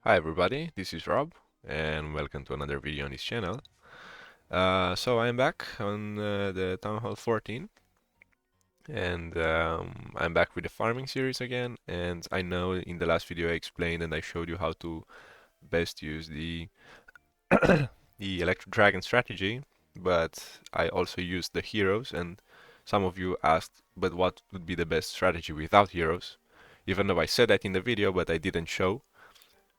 Hi everybody, this is Rob, and welcome to another video on this channel. So I'm back on the Town Hall 14, and I'm back with the farming series again. And I know in the last video I explained and I showed you how to best use the the Electro Dragon strategy, but I also used the heroes, and some of you asked, but what would be the best strategy without heroes? Even though I said that in the video, but I didn't show.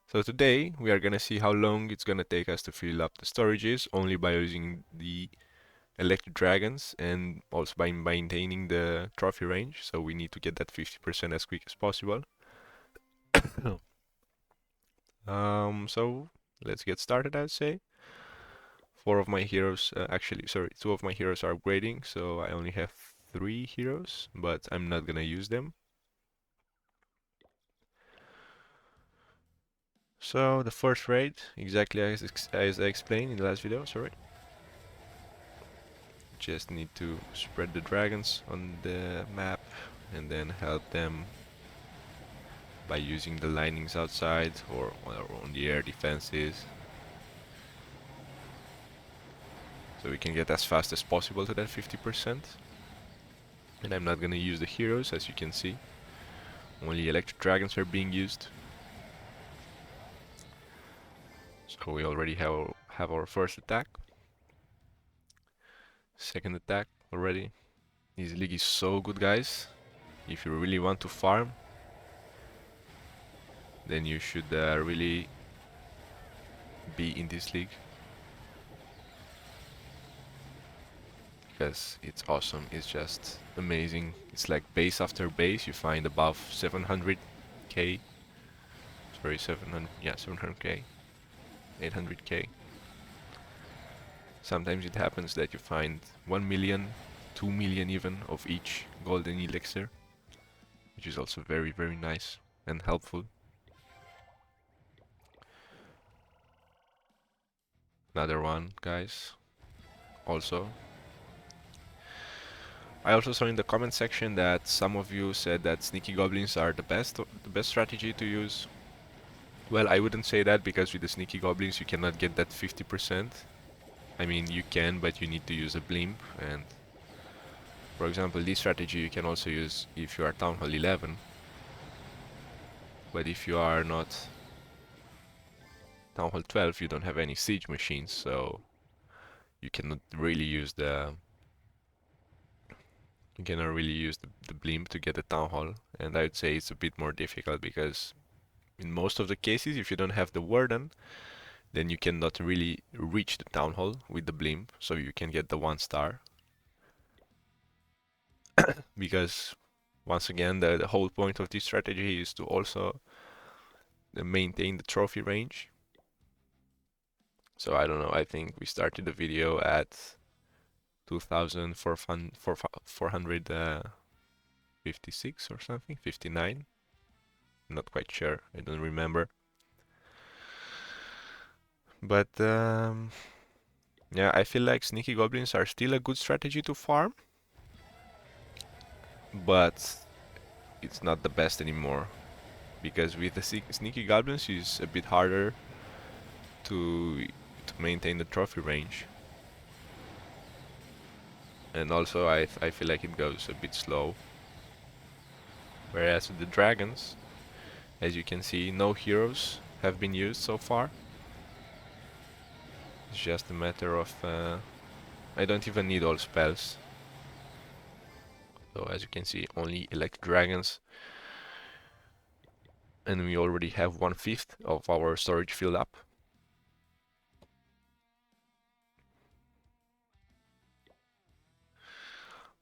So today we are gonna see how long it's gonna take us to fill up the storages only by using the electric dragons and also by maintaining the trophy range. So we need to get that 50% as quick as possible. So let's get started, I'd say. Four of my heroes, actually, sorry, two of my heroes are upgrading, so I only have three heroes, but I'm not gonna use them. So the first raid, exactly as I explained in the last video, sorry. Just need to spread the dragons on the map and then help them by using the linings outside or on the air defenses. So we can get as fast as possible to that 50%. And I'm not gonna use the heroes, as you can see. Only electric dragons are being used. So we already have our first attack. Second attack already. This league is so good, guys. If you really want to farm, then you should really be in this league, because it's awesome. It's just amazing. It's like base after base. You find above 700k. Sorry, 700. Yeah, 700k, 800k. Sometimes it happens that you find 1 million, 2 million even of each golden elixir, which is also very, very nice and helpful. Another one, guys. Also, I also saw in the comment section that some of you said that sneaky goblins are the best strategy to use. Well, I wouldn't say that, because with the sneaky goblins you cannot get that 50%. I mean, you can, but you need to use a blimp, and for example, this strategy you can also use if you are Town Hall 11. But if you are not Town Hall 12, you don't have any siege machines, so you cannot really use the blimp to get the Town Hall. And I would say it's a bit more difficult, because in most of the cases, if you don't have the Warden, then you cannot really reach the Town Hall with the blimp, so you can get the 1-star. Because once again, the whole point of this strategy is to also maintain the trophy range. So I don't know, I think we started the video at 2,456 or something, 59. Not quite sure, I don't remember. But yeah, I feel like sneaky goblins are still a good strategy to farm, but it's not the best anymore, because with the sneaky goblins it's a bit harder to maintain the trophy range. And also I feel like it goes a bit slow. Whereas with the dragons, as you can see, no heroes have been used so far. It's just a matter of I don't even need all spells. So as you can see, only electric dragons, and we already have 1/5 of our storage filled up.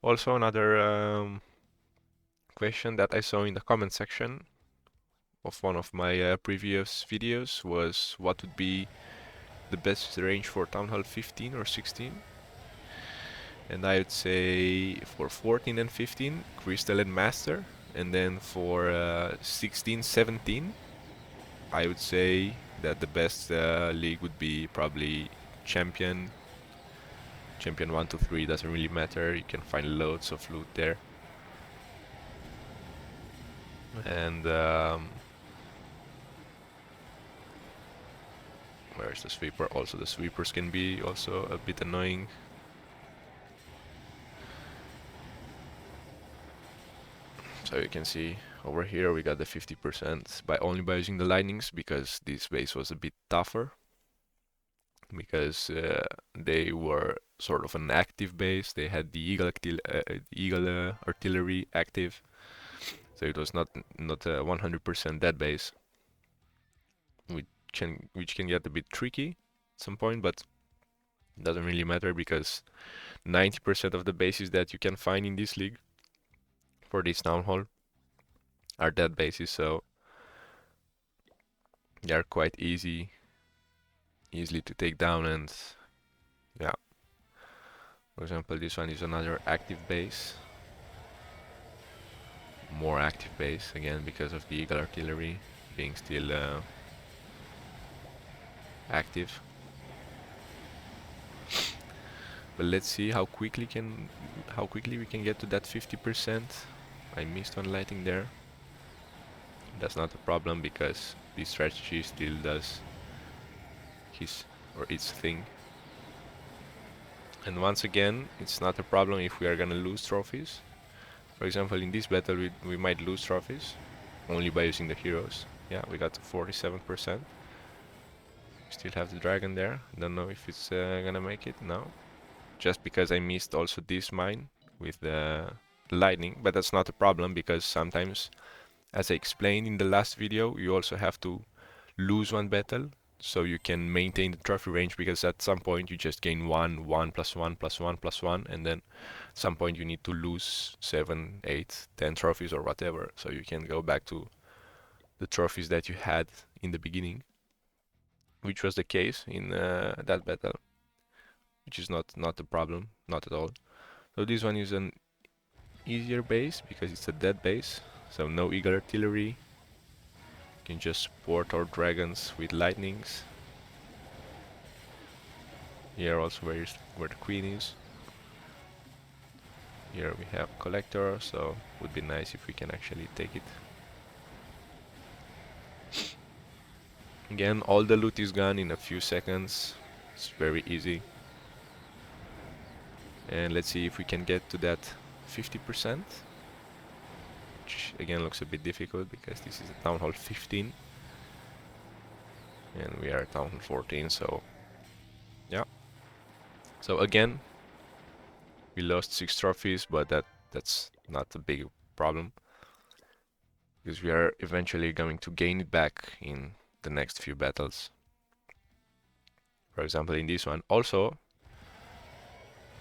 Also, another question that I saw in the comment section of one of my previous videos was, what would be the best range for Town Hall 15 or 16? And I would say for 14 and 15, Crystal and Master. And then for 16, 17, I would say that the best league would be probably Champion. Champion 1 to 3 doesn't really matter, you can find loads of loot there. And Where's the sweeper? Also, the sweepers can be also a bit annoying. So you can see over here we got the 50% by only by using the lightnings, because this base was a bit tougher, because they were sort of an active base. They had the eagle artillery active, so it was not a 100% dead base, which can get a bit tricky at some point, but it doesn't really matter, because 90% of the bases that you can find in this league for this town hall are dead bases, so they are quite easily to take down. And yeah, for example, this one is another active base, more active base, again because of the eagle artillery being still active. But let's see how quickly we can get to that 50%. I missed one lighting there. That's not a problem, because this strategy still does his or its thing. And once again, it's not a problem if we are gonna lose trophies. For example, in this battle we might lose trophies only by using the heroes. Yeah, we got to 47%. Still have the dragon there. Don't know if it's gonna make it. No, just because I missed also this mine with the lightning. But that's not a problem, because sometimes, as I explained in the last video, you also have to lose one battle so you can maintain the trophy range, because at some point you just gain 1, 1 plus 1 plus 1 plus 1, and then at some point you need to lose 7, 8, 10 trophies or whatever, so you can go back to the trophies that you had in the beginning, which was the case in that battle, which is not a problem, not at all. So this one is an easier base because it's a dead base, so no eagle artillery. Can just support our dragons with lightnings. Here also where the queen is. Here we have collector, so would be nice if we can actually take it. Again, all the loot is gone in a few seconds. It's very easy. And let's see if we can get to that 50%. Which again looks a bit difficult, because this is a Town Hall 15. And we are at Town Hall 14, so yeah. So again, we lost 6 trophies, but that's not a big problem, because we are eventually going to gain it back in the next few battles. For example, in this one. Also,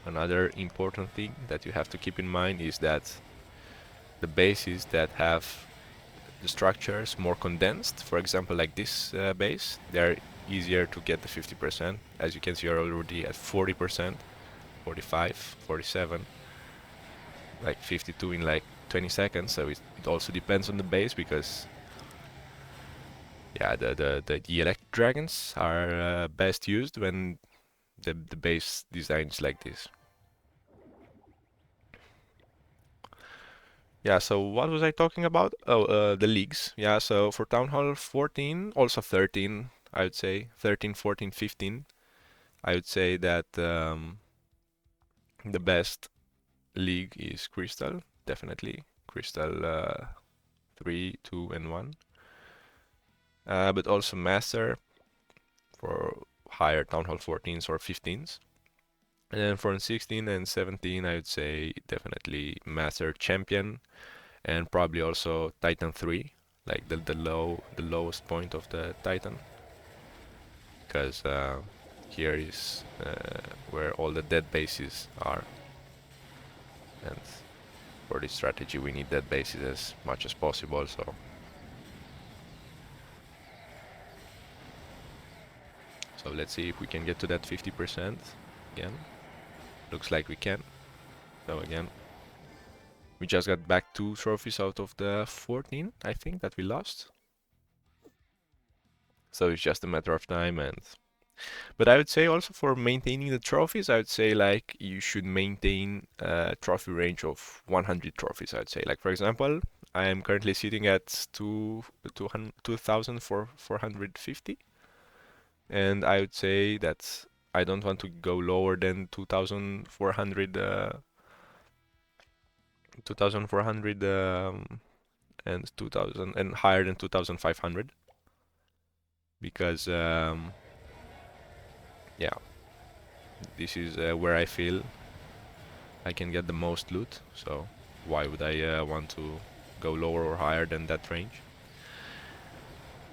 another important thing that you have to keep in mind is that the bases that have the structures more condensed, for example like this base, they're easier to get the 50%. As you can see, you're already at 40%, 45, 47, like 52 in like 20 seconds. So it also depends on the base, because yeah, the electric dragons are best used when the base design is like this. Yeah, so what was I talking about? Oh, the leagues. Yeah, so for Town Hall 14, also 13, I would say, 13, 14, 15, I would say that the best league is Crystal, definitely. Crystal 3, 2, and 1. But also Master for higher Town Hall 14s or 15s. And then for 16 and 17, I would say definitely Master Champion, and probably also Titan 3, like the lowest point of the Titan, because here is where all the dead bases are, and for this strategy we need dead bases as much as possible. So let's see if we can get to that 50% again. Looks like we can. So again, we just got back 2 trophies out of the 14, I think, that we lost. So it's just a matter of time. But I would say also for maintaining the trophies, I would say like you should maintain a trophy range of 100 trophies, I would say. Like for example, I am currently sitting at 2,450. and I would say that I don't want to go lower than 2400 2400 and 2000 and higher than 2500 because yeah, this is where I feel I can get the most loot, so why would I want to go lower or higher than that range?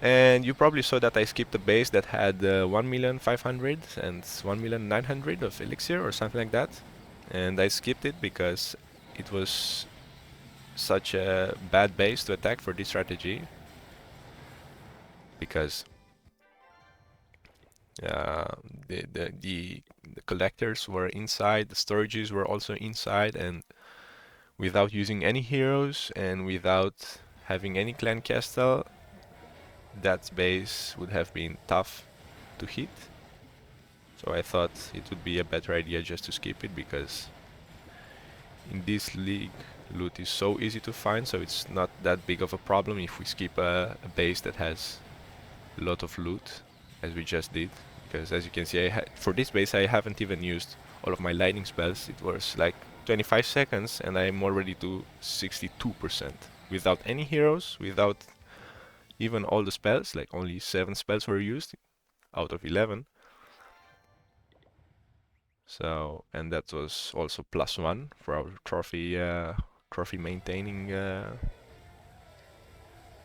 And you probably saw that I skipped a base that had 1,500,000 and 1,900,000 of elixir or something like that, and I skipped it because it was such a bad base to attack for this strategy, because uh, the collectors were inside, the storages were also inside, and without using any heroes and without having any clan castle, that base would have been tough to hit. So I thought it would be a better idea just to skip it, because in this league loot is so easy to find, so it's not that big of a problem if we skip a base that has a lot of loot, as we just did. Because as you can see, for this base I haven't even used all of my lightning spells. It was like 25 seconds and I'm already to 62% without any heroes, without even all the spells. Like only 7 spells were used out of 11. So, and that was also +1 for our trophy maintaining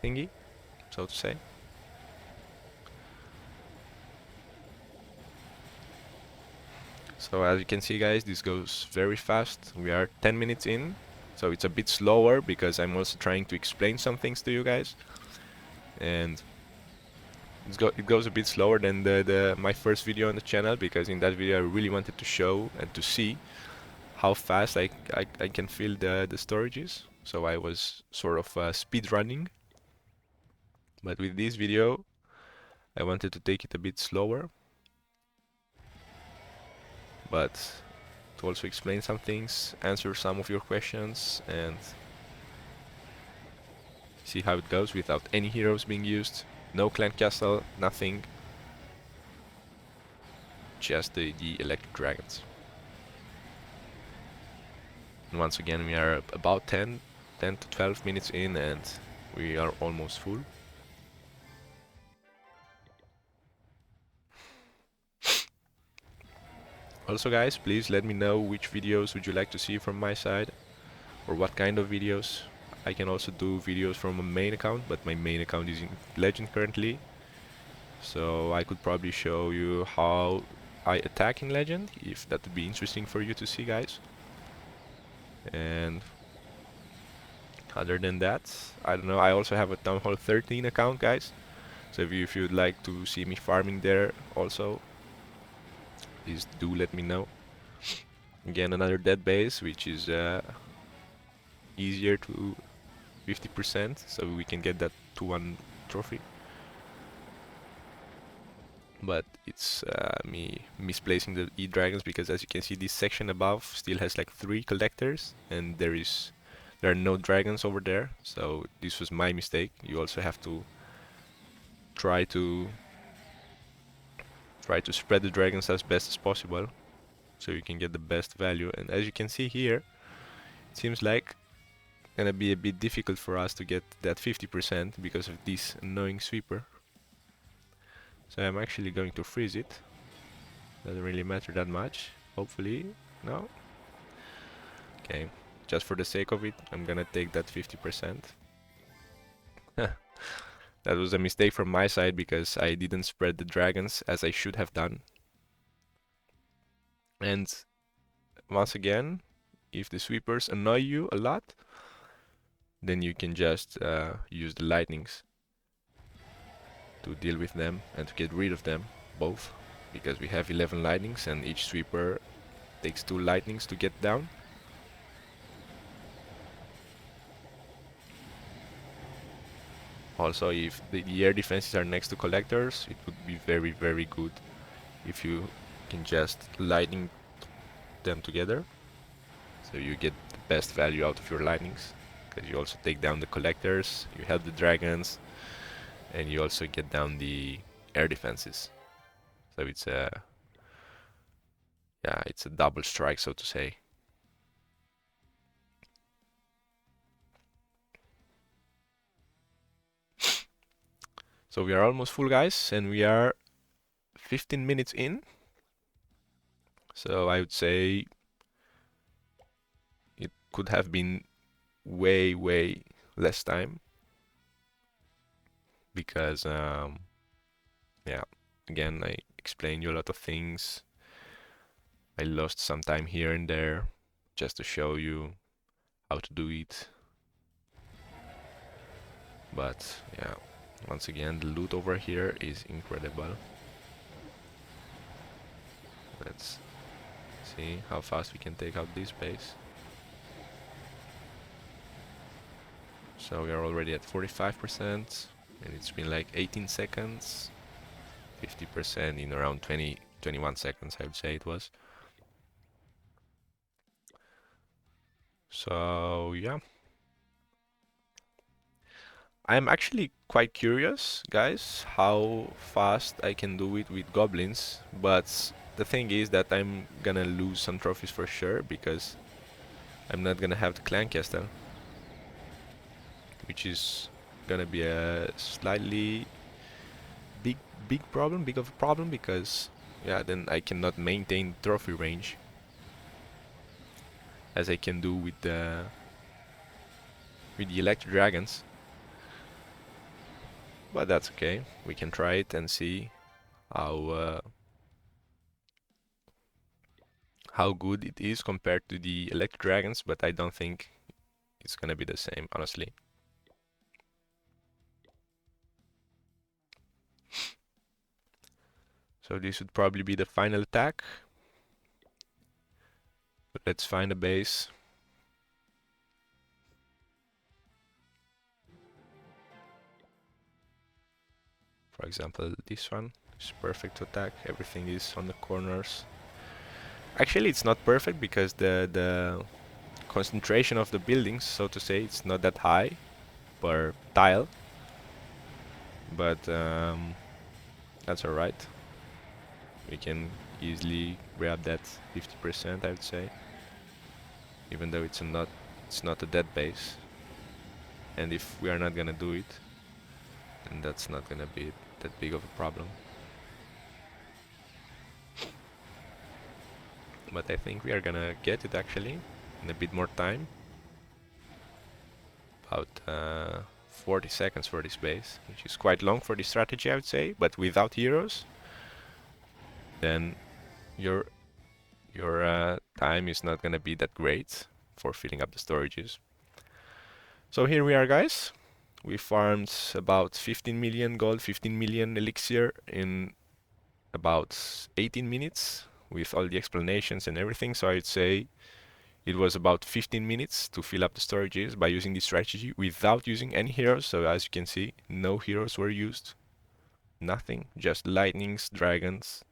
thingy, so to say. So as you can see, guys, this goes very fast. We are 10 minutes in, so it's a bit slower because I'm also trying to explain some things to you guys, and it goes a bit slower than my first video on the channel, because in that video I really wanted to show and to see how fast I can fill the storages. So I was sort of speed running. But with this video, I wanted to take it a bit slower, but to also explain some things, answer some of your questions, and see how it goes without any heroes being used. No clan castle, nothing. Just the electric dragons. And once again, we are about 10 to 12 minutes in, and we are almost full. Also, guys, please let me know which videos would you like to see from my side, or what kind of videos. I can also do videos from a main account, but my main account is in Legend currently, so I could probably show you how I attack in Legend, if that would be interesting for you to see, guys. And other than that, I don't know, I also have a Town Hall 13 account, guys, so if you'd like to see me farming there also, please do let me know. Again, another dead base, which is easier to 50%, so we can get that 2-1 trophy. But it's me misplacing the E-Dragons, because as you can see, this section above still has like 3 collectors, and there are no dragons over there, so this was my mistake. You also have to try to spread the dragons as best as possible, so you can get the best value. And as you can see here, it seems like gonna be a bit difficult for us to get that 50% because of this annoying sweeper. So I'm actually going to freeze it. Doesn't really matter that much. Hopefully, no. Okay, just for the sake of it, I'm gonna take that 50%. That was a mistake from my side, because I didn't spread the dragons as I should have done. And once again, if the sweepers annoy you a lot, then you can just use the lightnings to deal with them and to get rid of them both, because we have 11 lightnings and each sweeper takes 2 lightnings to get down. Also, if the air defenses are next to collectors, it would be very, very good if you can just lightning them together, so you get the best value out of your lightnings, because you also take down the collectors, you help the dragons, and you also get down the air defenses. So it's a it's a double strike, so to say. So we are almost full, guys, and we are 15 minutes in. So I would say it could have been way, way less time because, yeah, again, I explained you a lot of things. I lost some time here and there just to show you how to do it. But yeah, once again, the loot over here is incredible. Let's see how fast we can take out this base. So we are already at 45%, and it's been like 18 seconds. 50% in around 21 seconds, I would say it was. So yeah, I'm actually quite curious, guys, how fast I can do it with goblins, but the thing is that I'm gonna lose some trophies for sure because I'm not gonna have the clan castle, which is gonna be a slightly big of a problem because yeah, then I cannot maintain trophy range as I can do with the electric dragons. But that's okay. We can try it and see how good it is compared to the electric dragons, but I don't think it's gonna be the same, honestly. So this would probably be the final attack. But let's find a base. For example, this one is perfect to attack. Everything is on the corners. Actually, it's not perfect because the concentration of the buildings, so to say, it's not that high per tile. But that's alright. We can easily grab that 50%, I would say, even though it's not a dead base. And if we are not gonna do it, then that's not gonna be that big of a problem. But I think we are gonna get it actually in a bit more time. About 40 seconds for this base, which is quite long for this strategy, I would say. But without heroes, then your time is not gonna be that great for filling up the storages. So here we are, guys. We farmed about 15 million gold, 15 million elixir in about 18 minutes with all the explanations and everything. So I'd say it was about 15 minutes to fill up the storages by using this strategy without using any heroes. So as you can see, no heroes were used. Nothing, just lightnings, dragons.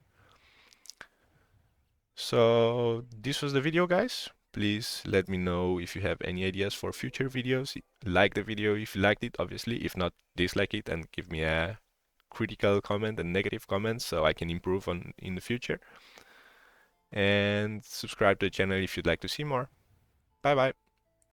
So this was the video, guys. Please let me know if you have any ideas for future videos. Like the video if you liked it, obviously. If not, dislike it and give me a critical comment and negative comments so I can improve on in the future. And subscribe to the channel if you'd like to see more. Bye bye.